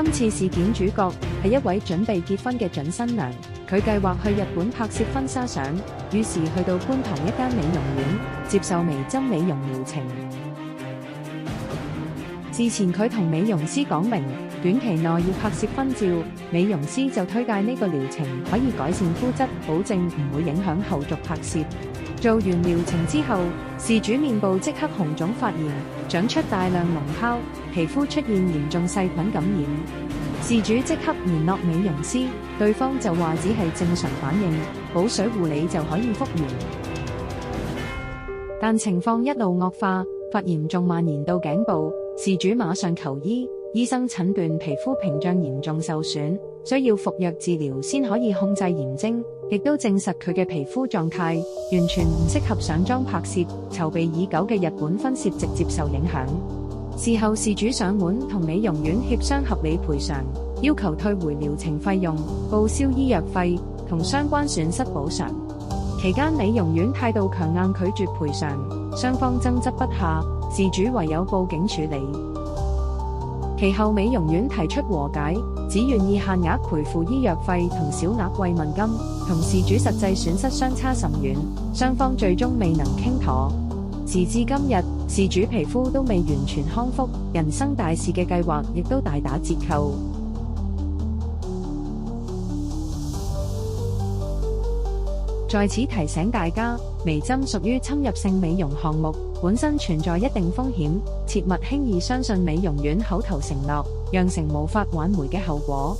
今次事件主角係一位準備結婚嘅準新娘，佢計劃去日本拍攝婚紗相，於是去到觀塘一間美容院接受微針美容療程。事前佢同美容師講明，短期內要拍攝婚照，美容師就推介呢個療程可以改善膚質，保證唔會影響後續拍攝。做完療程之後，事主面部即刻紅腫發炎，長出大量膿泡，皮膚出現嚴重細菌感染。事主即刻聯絡美容師，對方就話只係正常反應，補水護理就可以復原。但情況一路惡化，發炎仲蔓延到頸部，事主馬上求醫，醫生診斷皮膚屏障嚴重受損，需要服藥治療先可以控制炎症，亦都證實佢嘅皮膚狀態完全唔適合上妝拍攝，籌備已久嘅日本婚攝直接受影響。事後事主上門同美容院協商合理賠償，要求退回療程費用、報銷醫藥費同相關損失補償。期間美容院態度強硬拒絕賠償，雙方爭執不下，事主唯有報警處理。其後美容院提出和解，只願意限額賠付醫藥費同小額慰問金，同事主實際損失相差甚遠，雙方最終未能傾妥。時至今日，事主皮膚都未完全康復，人生大事嘅計劃亦都大打折扣。在此提醒大家，微針屬於侵入性美容項目，本身存在一定風險，切勿輕易相信美容院口頭承諾，釀成無法挽回嘅後果。